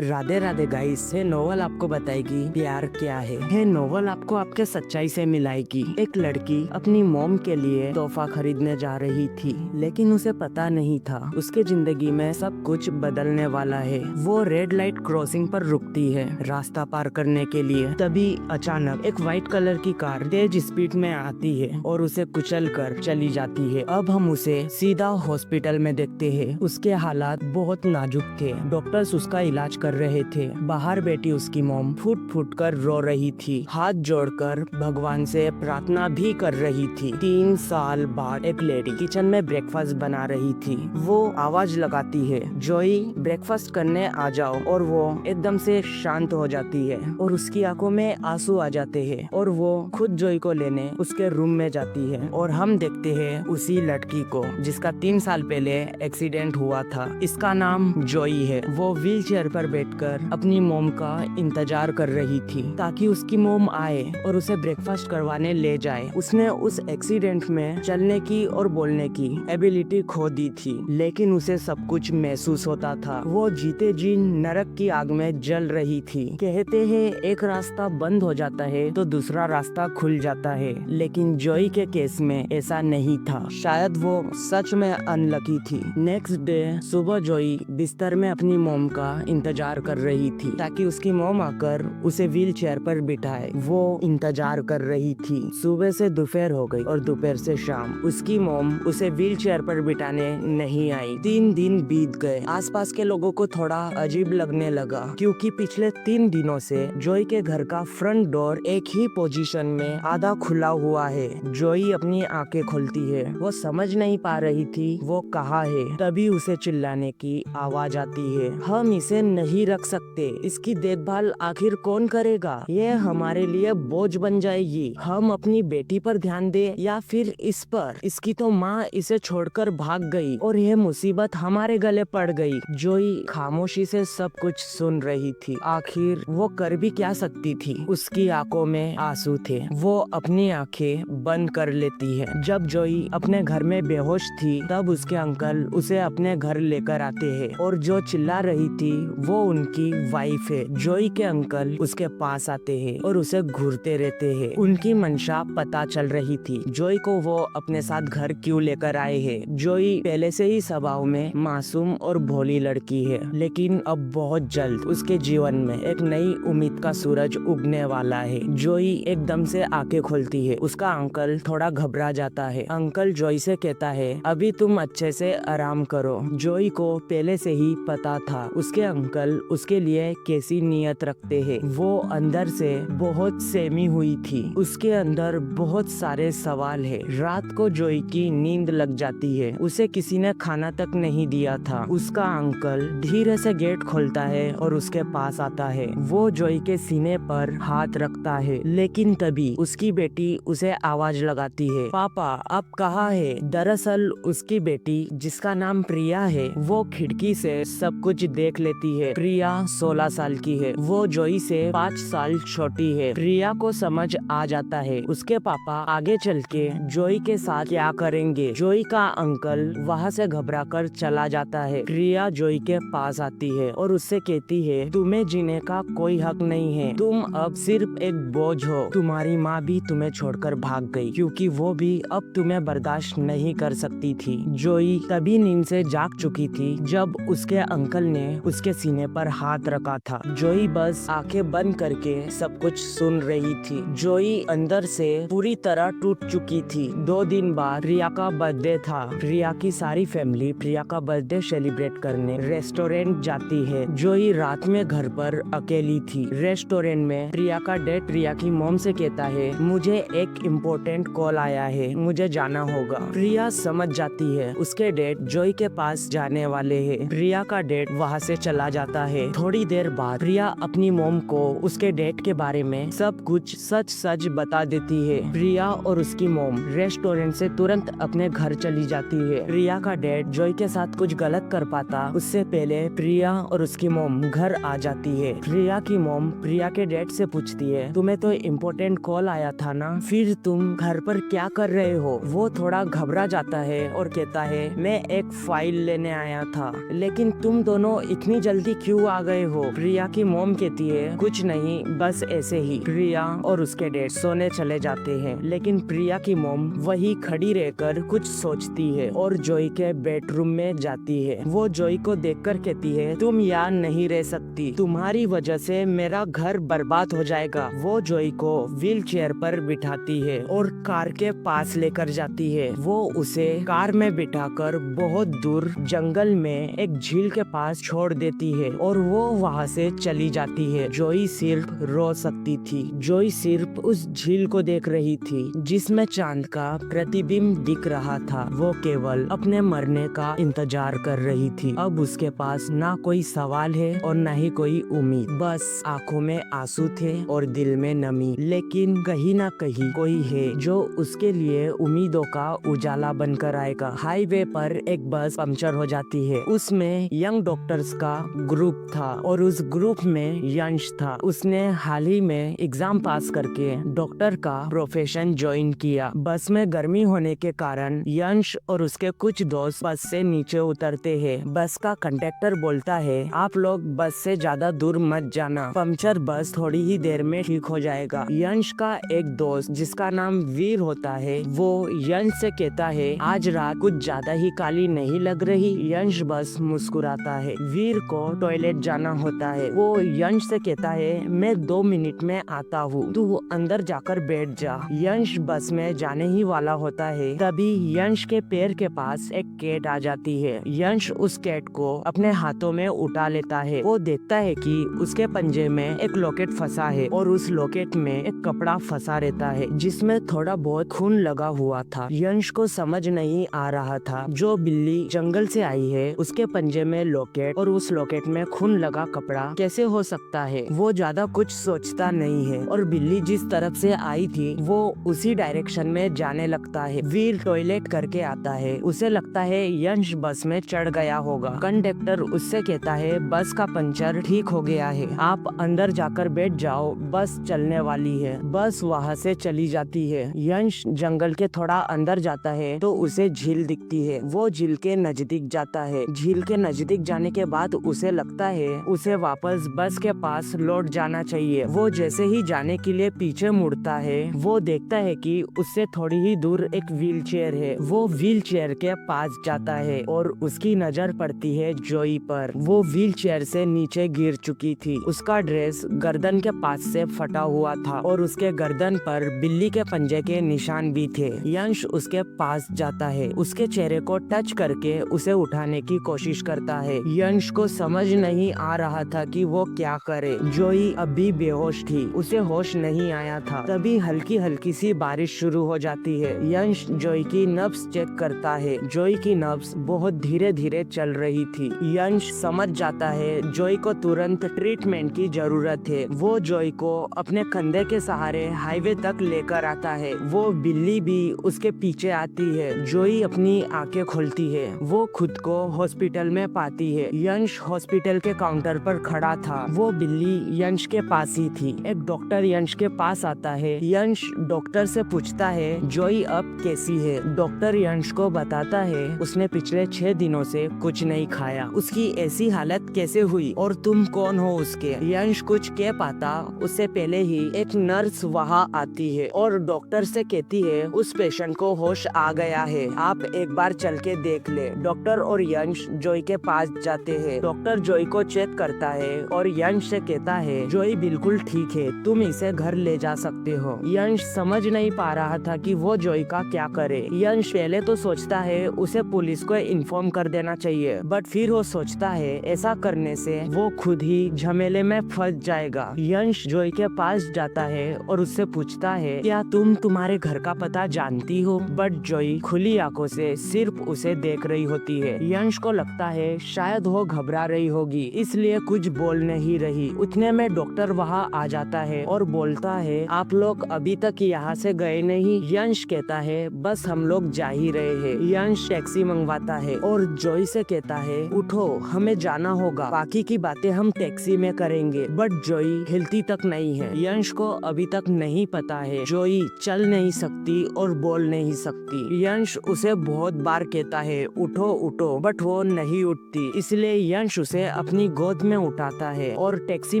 Radhe Radhe guys. ये novel आपको बताएगी प्यार क्या है। ये नोवेल आपको आपके सच्चाई से मिलाएगी। एक लड़की अपनी मॉम के लिए तोहफा खरीदने जा रही थी, लेकिन उसे पता नहीं था उसके जिंदगी में सब कुछ बदलने वाला है। वो रेड लाइट क्रॉसिंग पर रुकती है रास्ता पार करने के लिए। तभी अचानक एक व्हाइट कलर की कार तेज स्पीड में आती है और उसे कुचल कर चली जाती है। अब हम उसे सीधा हॉस्पिटल में देखते हैं। उसके हालात बहुत नाजुक थे। डॉक्टर्स उसका इलाज कर रहे थे। बाहर बैठी उसकी मॉम फुट फुट कर रो रही थी, हाथ जोड़कर भगवान से प्रार्थना भी कर रही थी। 3 साल बाद एक लेडी किचन में ब्रेकफास्ट बना रही थी। वो आवाज लगाती है, जोई ब्रेकफास्ट करने आ जाओ, और वो एकदम से शांत हो जाती है और उसकी आंखों में आंसू आ जाते हैं और वो खुद जोई को लेने उसके रूम में जाती है। और हम देखते हैं उसी लड़की को जिसका 3 साल पहले एक्सीडेंट हुआ था। इसका नाम जोई है। वो व्हील चेयर पर बैठकर अपनी मोम का इंतजार कर रही थी ताकि उसकी मोम आए और उसे ब्रेकफास्ट करवाने ले जाए। उसने उस एक्सीडेंट में चलने की और बोलने की एबिलिटी खो दी थी, लेकिन उसे सब कुछ महसूस होता था। वो जीते जी नरक की आग में जल रही थी। कहते हैं एक रास्ता बंद हो जाता है तो दूसरा रास्ता खुल जाता है, लेकिन जोई के केस में ऐसा नहीं था। शायद वो सच में अनलकी थी। नेक्स्ट डे सुबह जोई बिस्तर में अपनी मोम का इंतजार कर रही थी ताकि उसकी मोम आकर उसे व्हील चेयर पर बिठाए। वो इंतजार कर रही थी। सुबह से दोपहर हो गई और दोपहर से शाम। उसकी मोम उसे व्हील चेयर पर बिठाने नहीं आई। 3 दिन बीत गए। आसपास के लोगों को थोड़ा अजीब लगने लगा क्योंकि पिछले 3 दिनों से जोई के घर का फ्रंट डोर एक ही पोजीशन में आधा खुला हुआ है। जोई अपनी आंखें खोलती है। वो समझ नहीं पा रही थी वो कहाँ है। तभी उसे चिल्लाने की आवाज आती है, हम इसे नहीं रख सकते। इसकी देखभाल आखिर कौन करेगा? ये हमारे लिए बोझ बन जाएगी। हम अपनी बेटी पर ध्यान दे या फिर इस पर? इसकी तो माँ इसे छोड़कर भाग गई और यह मुसीबत हमारे गले पड़ गई। जोई खामोशी से सब कुछ सुन रही थी। आखिर वो कर भी क्या सकती थी? उसकी आंखों में आंसू थे। वो अपनी आंखें बंद कर लेती है। जब जोई अपने घर में बेहोश थी तब उसके अंकल उसे अपने घर लेकर आते हैं और जो चिल्ला रही थी वो उनकी वाइफ है। जोई के अंकल उसके पास आते हैं और उसे घूरते रहते हैं। उनकी मंशा पता चल रही थी। जोई को वो अपने साथ घर क्यों लेकर आए हैं। जोई पहले से ही स्वभाव में मासूम और भोली लड़की है, लेकिन अब बहुत जल्द उसके जीवन में एक नई उम्मीद का सूरज उगने वाला है। जोई एकदम से आंखें खोलती है। उसका अंकल थोड़ा घबरा जाता है। अंकल जोई से कहता है, अभी तुम अच्छे से आराम करो। जोई को पहले से ही पता था उसके अंकल उसके लिए कैसी नीयत रखते हैं। वो अंदर से बहुत सहमी हुई थी। उसके अंदर बहुत सारे सवाल है। रात को जोई की नींद लग जाती है। उसे किसी ने खाना तक नहीं दिया था। उसका अंकल धीरे से गेट खोलता है और उसके पास आता है। वो जोई के सीने पर हाथ रखता है, लेकिन तभी उसकी बेटी उसे आवाज लगाती है, पापा आप कहाँ है? दरअसल उसकी बेटी जिसका नाम प्रिया है वो खिड़की से सब कुछ देख लेती है। प्रिया 16 साल की है। वो जोई से 5 साल छोटी है। प्रिया को समझ आ जाता है उसके पापा आगे चल के जोई के साथ क्या करेंगे। जोई का अंकल वहाँ से घबरा कर चला जाता है। प्रिया जोई के पास आती है और उससे कहती है, तुम्हें जीने का कोई हक नहीं है। तुम अब सिर्फ एक बोझ हो। तुम्हारी माँ भी तुम्हें छोड़कर भाग गई क्योंकि वो भी अब तुम्हें बर्दाश्त नहीं कर सकती थी। जोई तभी नींद से जाग चुकी थी जब उसके अंकल ने उसके सीने पर हाथ रखा था। जोई बस आंखें बंद करके सब कुछ सुन रही थी। जोई अंदर से पूरी तरह टूट चुकी थी। 2 दिन बाद प्रिया का बर्थडे था। प्रिया की सारी फैमिली प्रिया का बर्थडे सेलिब्रेट करने रेस्टोरेंट जाती है। जोई रात में घर पर अकेली थी। रेस्टोरेंट में प्रिया का डैड प्रिया की मॉम से कहता है, मुझे एक इम्पोर्टेंट कॉल आया है, मुझे जाना होगा। प्रिया समझ जाती है उसके डैड जोई के पास जाने वाले हैं। प्रिया का डैड वहाँ से चला जाता है। थोड़ी देर बाद प्रिया अपनी मॉम को उसके डैड के बारे में सब कुछ सच सच बता देती है। प्रिया और उसकी मॉम रेस्टोरेंट से तुरंत अपने घर चली जाती है। प्रिया का डैड जोई के साथ कुछ गलत कर पाता उससे पहले प्रिया और उसकी मॉम घर आ जाती है। प्रिया की मॉम प्रिया के डैड से पूछती है, तुम्हें तो इम्पोर्टेंट कॉल आया था ना, फिर तुम घर पर क्या कर रहे हो? वो थोड़ा घबरा जाता है और कहता है, मैं एक फाइल लेने आया था। लेकिन तुम दोनों इतनी जल्दी क्यों आ गए हो? प्रिया की मॉम कहती है कुछ नहीं, बस ऐसे ही। प्रिया और उसके डैड सोने चले जाते हैं, लेकिन प्रिया की मॉम वही खड़ी रहकर कुछ सोचती है और जॉय के बेडरूम में जाती है। वो जॉय को देखकर कहती है तुम यहाँ नहीं रह सकती, तुम्हारी वजह से मेरा घर बर्बाद हो जाएगा। वो जॉय को व्हील चेयर पर बिठाती है और कार के पास लेकर जाती है। वो उसे कार में बिठाकर बहुत दूर जंगल में एक झील के पास छोड़ देती है और वो वहाँ से चली जाती है। जॉय सिर्फ रो सकती थी। जॉय सिर्फ उस झील को देख रही थी जिसमें चांद का प्रतिबिंब दिख रहा था। वो केवल अपने मरने का इंतजार कर रही थी। अब उसके पास ना कोई सवाल है और ना ही कोई उम्मीद, बस आंखों में आंसू थे और दिल में नमी। लेकिन कहीं ना कहीं कोई है जो उसके लिए उम्मीदों का उजाला बनकर आएगा। हाईवे पर एक बस पंक्चर हो जाती है। उसमें यंग डॉक्टर्स का ग्रुप था और उस ग्रुप में यंश था। उसने हाल ही में एग्जाम पास करके डॉक्टर का प्रोफेशन ज्वाइन किया। बस में गर्मी होने के कारण यंश और उसके कुछ दोस्त बस से नीचे उतरते हैं। बस का कंडक्टर बोलता है आप लोग बस से ज्यादा दूर मत जाना, पंक्चर बस थोड़ी ही देर में ठीक हो जाएगा। यंश का एक दोस्त जिसका नाम वीर होता है वो यंश से कहता है आज रात कुछ ज्यादा ही काली नहीं लग रही? यंश बस मुस्कुराता है। वीर को टॉयलेट जाना होता है। वो यंश से कहता है मैं 2 मिनट में आता हूँ, तू अंदर जाकर बैठ जा। यंश बस में जाने ही वाला होता है, तभी यंश के पैर के पास एक कैट आ जाती है। यंश उस कैट को अपने हाथों में उठा लेता है। वो देखता है कि उसके पंजे में एक लॉकेट फंसा है और उस लॉकेट में एक कपड़ा फंसा रहता है जिसमें थोड़ा बहुत खून लगा हुआ था। यंश को समझ नहीं आ रहा था जो बिल्ली जंगल से आई है उसके पंजे में लॉकेट और उस लॉकेट में खून लगा कपड़ा कैसे हो सकता है। वो ज्यादा कुछ सोचता नहीं है और बिल्ली जिस तरफ से आई थी वो उसी डायरेक्शन में जाने लगता है। वीर टॉयलेट करके आता है। उसे लगता है यंश बस में चढ़ गया होगा। कंडक्टर उससे कहता है बस का पंचर ठीक हो गया है, आप अंदर जाकर बैठ जाओ, बस चलने वाली है। बस वहाँ से चली जाती है। यंश जंगल के थोड़ा अंदर जाता है तो उसे झील दिखती है। वो झील के नजदीक जाता है। झील के नजदीक जाने के बाद उसे लगता है उसे वापस बस के पास लौट जाना चाहिए। वो जैसे ही जाने के लिए पीछे मुड़ता है वो देखता है कि उससे थोड़ी ही दूर एक व्हील चेयर है। वो व्हील चेयर के पास जाता है और उसकी नजर पड़ती है जॉय पर। वो व्हील चेयर से नीचे गिर चुकी थी। उसका ड्रेस गर्दन के पास से फटा हुआ था और उसके गर्दन पर बिल्ली के पंजे के निशान भी थे। यंश उसके पास जाता है, उसके चेहरे को टच करके उसे उठाने की कोशिश करता है। यंश को समझ नहीं आ रहा था कि वो क्या करे। जॉय अभी बेहोश थी, उसे होश नहीं आया था। तभी हल्की हल्की सी बारिश शुरू हो जाती है। यंश जॉय की नब्ज चेक करता है। जॉय की नब्ज बहुत धीरे धीरे चल रही थी। यंश समझ जाता है जॉय को तुरंत ट्रीटमेंट की जरूरत है। वो जॉय को अपने कंधे के सहारे हाईवे तक लेकर आता है। वो बिल्ली भी उसके पीछे आती है। जॉय अपनी आंखें खोलती है। वो खुद को हॉस्पिटल में पाती है। यंश हॉस्पिटल के काउंटर पर खड़ा था। वो बिल्ली यंश के पास ही थी। एक डॉक्टर यंश के पास आता है। यंश डॉक्टर से पूछता है जॉय अब कैसी है? डॉक्टर यंश को बताता है उसने पिछले 6 दिनों से कुछ नहीं खाया। उसकी ऐसी हालत कैसे हुई और तुम कौन हो उसके? यंश कुछ कह पाता उससे पहले ही एक नर्स वहाँ आती है और डॉक्टर से कहती है उस पेशेंट को होश आ गया है, आप एक बार चल के देख ले। डॉक्टर और यंश जॉय के पास जाते हैं। डॉक्टर जॉय को चेक करता है और यंश से कहता है जॉय बिल्कुल ठीक है, तुम इसे घर ले जा सकते हो। यंश समझ नहीं पा रहा था कि वो जॉय का क्या करे। यंश पहले तो सोचता है उसे पुलिस को इन्फॉर्म कर देना चाहिए, बट फिर वो सोचता है ऐसा करने से वो खुद ही झमेले में फंस जाएगा। यंश जॉय के पास जाता है और उससे पूछता है क्या तुम तुम्हारे घर का पता जानती हो? बट जॉय खुली आंखों से सिर्फ उसे देख रही होती है। यंश को लगता है शायद वो घबरा रही होगी इसलिए कुछ बोल नहीं रही। उतने में डॉक्टर वहाँ आ जाता है और बोलता है आप लोग अभी तक यहाँ से गए नहीं? यंश कहता है बस हम लोग जा ही रहे हैं। यंश टैक्सी मंगवाता है और जॉय से कहता है उठो हमें जाना होगा, बाकी की बातें हम टैक्सी में करेंगे। बट जॉय हिलती तक नहीं है। यंश को अभी तक नहीं पता है जॉय चल नहीं सकती और बोल नहीं सकती। यंश उसे बहुत बार कहता है उठो उठो, बट वो नहीं उठती, इसलिए यंश उसे अपनी गोद में उठाता है और टैक्सी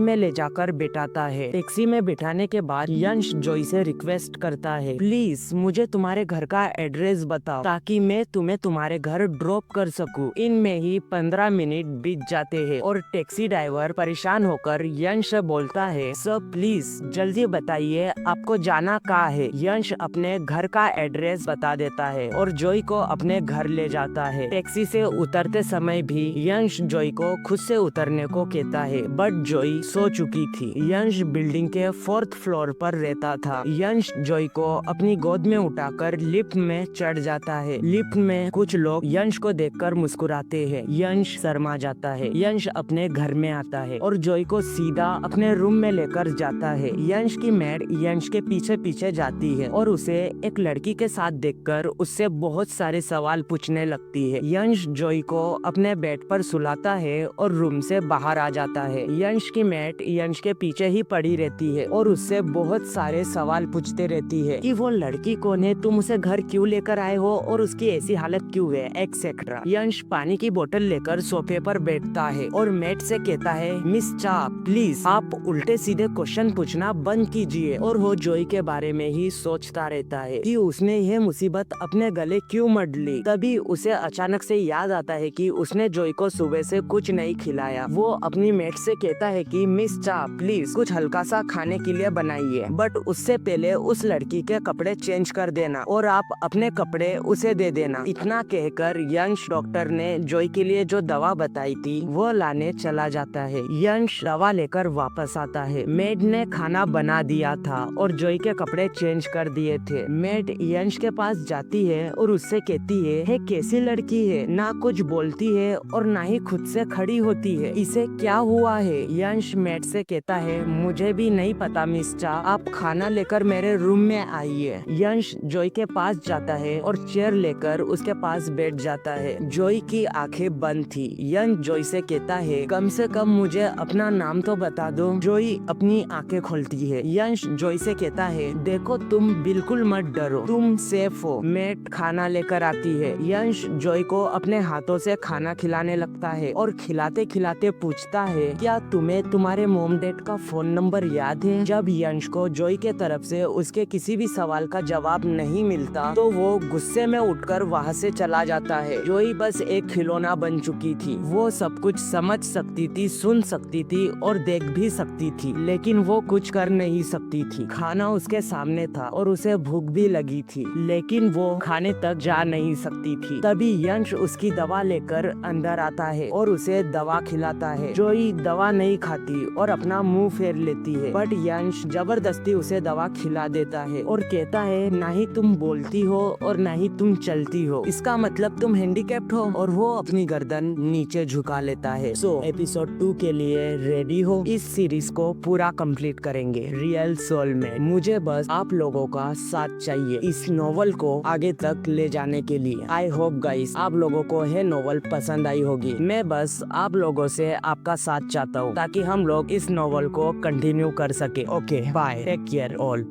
में ले जाकर बिठाता है। टैक्सी में बिठाने के बाद यंश जॉय से रिक्वेस्ट करता है, प्लीज मुझे तुम्हारे घर का एड्रेस बताओ ताकि मैं तुम्हें तुम्हारे घर ड्रॉप कर सकूं। इनमें ही 15 मिनट बीत जाते हैं और टैक्सी ड्राइवर परेशान होकर यंश से बोलता है, सर प्लीज जल्दी बताइए आपको जाना कहाँ है। यंश अपने घर का एड्रेस बता देता है और जॉय को अपने घर ले जाता है। टैक्सी से उतरते समय भी यंश जॉय को खुद से उतरने को कहता है, बट जॉय सो चुकी थी। यंश बिल्डिंग के 4th फ्लोर पर रहता था। यंश जॉय को अपनी गोद में उठाकर लिफ्ट में चढ़ जाता है। लिफ्ट में कुछ लोग यंश को देखकर मुस्कुराते हैं। यंश शर्मा जाता है। यंश अपने घर में आता है और जॉय को सीधा अपने रूम में लेकर जाता है। यंश की मैड यंश के पीछे पीछे जाती है और उसे एक लड़की के साथ देखकर उससे बहुत सारे सवाल पूछने लगती है। यंश जॉय को अपने बेड पर सुलाता है और रूम से बाहर आ जाता है। यंश की मैट यंश के पीछे ही पड़ी रहती है और उससे बहुत सारे सवाल पूछते रहती है कि वो लड़की कौन है, तुम उसे घर क्यों लेकर आए हो और उसकी ऐसी हालत क्यों है, एक्सेट्रा। यंश पानी की बोतल लेकर सोफे पर बैठता है और मैट से कहता है, मिस चा प्लीज आप उल्टे सीधे क्वेश्चन पूछना बंद कीजिए। और वो जॉय के बारे में ही सोचता रहता है कि उसने यह मुसीबत अपने गले क्यों मढ़ ली। तभी उसे अचानक से याद आता है कि उसने जॉय को सुबह से कुछ नहीं खिलाया। वो अपनी मेट से कहता है कि मिस चा प्लीज कुछ हल्का सा खाने के लिए बनाइए, बट उससे पहले उस लड़की के कपड़े चेंज कर देना और आप अपने कपड़े उसे दे देना। इतना कहकर यंश डॉक्टर ने जॉय के लिए जो दवा बताई थी वो लाने चला जाता है। यंश दवा लेकर वापस आता है। मेड ने खाना बना दिया था और जॉय के कपड़े चेंज कर दिए थे। मेड यंश के पास जाती है और उससे कहती है कैसी लड़की है, ना कुछ बोलती है और ना ही खुद से खड़ी होती है, इसे क्या हुआ है। यंश मेड से कहता है, मुझे भी नहीं पता मिस चा, आप खाना लेकर मेरे रूम में आइए। यंश जॉय के पास जाता है और चेयर लेकर उसके पास बैठ जाता है। जॉय की आंखें बंद थी। यंश जॉय से कहता है, कम से कम मुझे अपना नाम तो बता दो। जॉय अपनी आंखें खोलती है। यंश जॉय से कहता है, देखो तुम बिल्कुल मत डरो, तुम सेफ हो। मेड खाना लेकर आती है। यंश जॉय को अपने हाथों से खाना खिलाने लगता है और खिलाते खिलाते पूछता है, क्या तुम्हें तुम्हारे मॉम डैड का फोन नंबर याद है। जब यंश को जॉय के तरफ से उसके किसी भी सवाल का जवाब नहीं मिलता तो वो गुस्से में उठकर वहाँ से चला जाता है। जॉय बस एक खिलौना बन चुकी थी। वो सब कुछ समझ सकती थी, सुन सकती थी और देख भी सकती थी, लेकिन वो कुछ कर नहीं सकती थी। खाना उसके सामने था और उसे भूख भी लगी थी, लेकिन वो खाने तक जा नहीं सकती थी। तभी यंश उसकी दवा लेकर अंदर आता है और उसे दवा खिलाता है। जॉय दवा नहीं खाती और अपना मुंह फेर लेती है, बट यंश जबरदस्ती उसे दवा खिला देता है और कहता है, ना ही तुम बोलती हो और ना ही तुम चलती हो, इसका मतलब तुम हैंडीकैप्ड हो। और वो अपनी गर्दन नीचे झुका लेता है। सो एपिसोड 2 के लिए रेडी हो। इस सीरीज को पूरा कंप्लीट करेंगे रियल सोल में। मुझे बस आप लोगों का साथ चाहिए इस नॉवल को आगे तक ले जाने के लिए। आई होप गाइस आप लोगों को यह नॉवल पसंद आई होगी। मैं बस आप लोगों से आपका साथ चाहता हूँ ताकि हम लोग इस नॉवल को कंटिन्यू कर सके। Okay bye, take care all.